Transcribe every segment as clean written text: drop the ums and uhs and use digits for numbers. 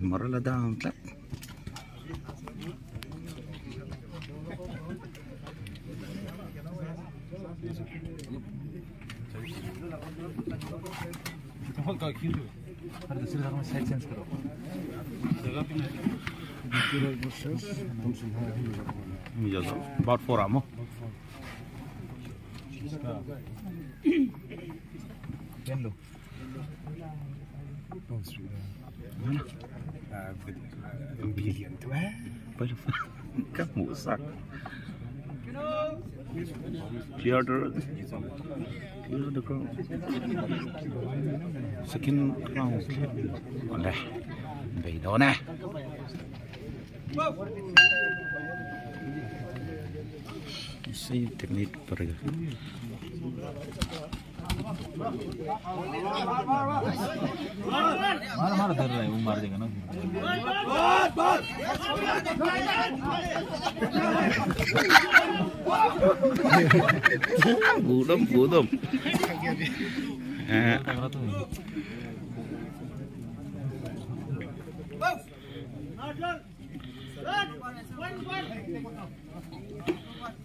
Marah ladang klap. About 4 amo. Các mũ sặc. Clear the ground. Skin ground. Còn đây. Về đó nè. See technique पर मार धर रहा है वो मार देगा ना budom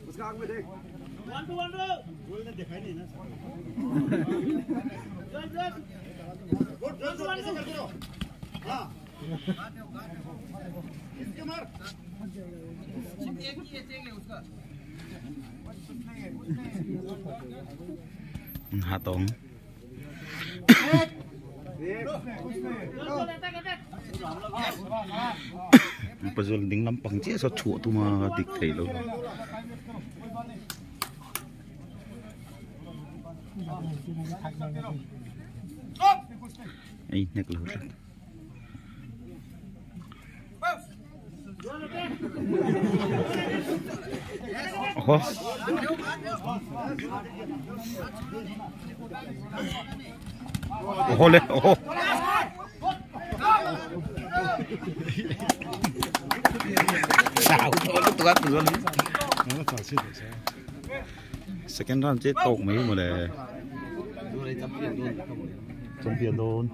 उसका आग में देख 1 2 गोल ने दिखाई नहीं ना गुड हां इसके मार एक ही है उसका Hatong Pazul ding lampang chia so chu tu ma dik thei lo ai nek lo oh oh le oh sao tu gắt tu luôn second round chết tụng mấy mà để trong tiền luôn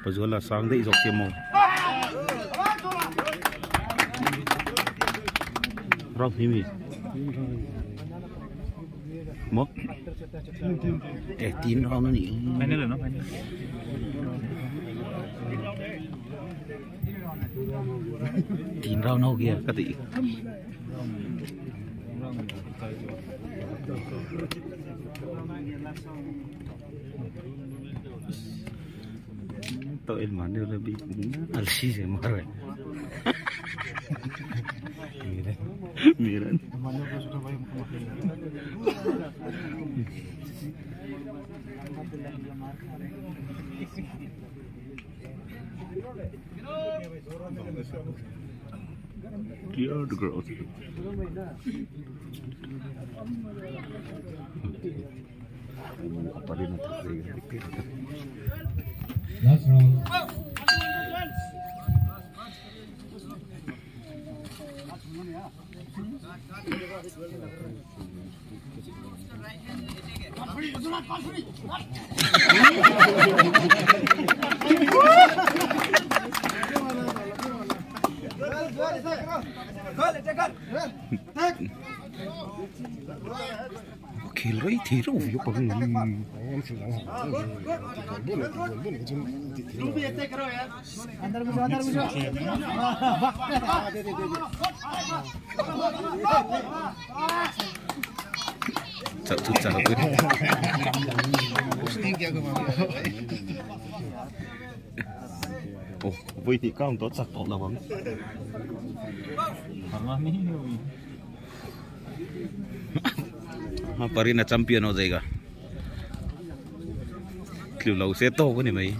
bây giờ là sáng dậy dọc tiêm màu rau phim gì mốc để tin rau nó nhỉ phải nữa là nó phải tin rau nâu kia cái gì tội mà đưa là bị alsi rồi mà rồi miren clear the growth last round Kiloi thì đâu phải có người अंदर घुसो satu cara tu. Oh, vui thì cao tốt sạch tốt là bấm. Parina champion हो जाएगा. क्यों लो से तो को नहीं भाई.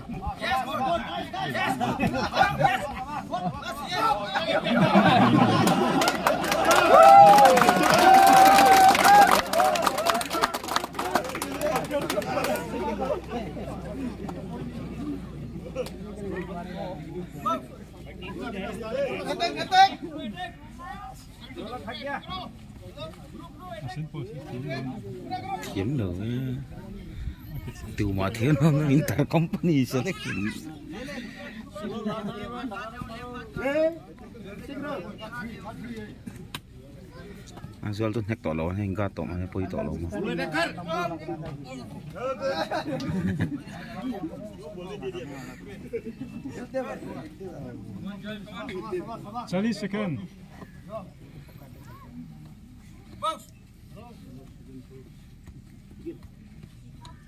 Kiếm được từ mà thiếu nó Inter Company sẽ lấy kiếm Azul tu nak tolong ni enggak tolong ni pun tolong Charlie second.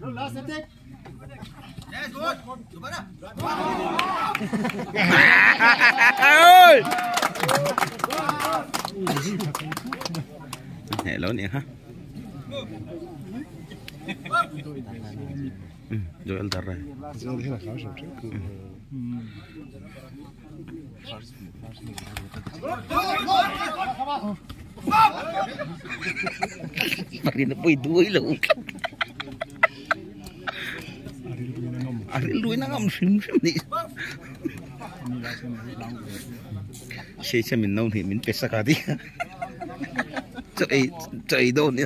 Last attack. Yes, good. Gimana? Hello nè ha. Joel darah. Pagi na po'y duwi lang. Ari lui na ngam sim ni. Sei cha min nong thì min pesa ka đi. Chạy đâu nè.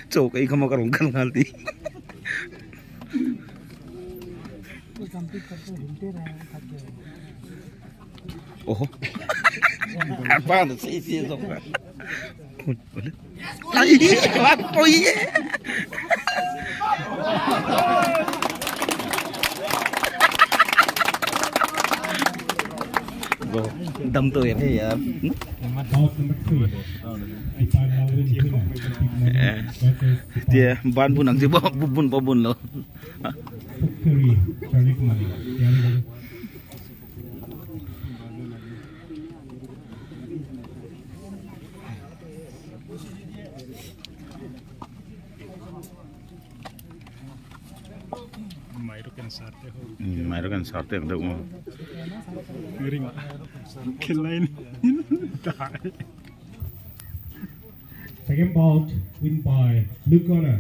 Chỗ cái không có rong kan ngal đi. Oh. Apa na sei rồi. Lại apa ye? Đâm tôi hay vậy? Dia ban pun nanti bawa bubun lo. Mai kan sate untuk mau. Ngeri mak. Kill lain. Second ball win by Blue corner.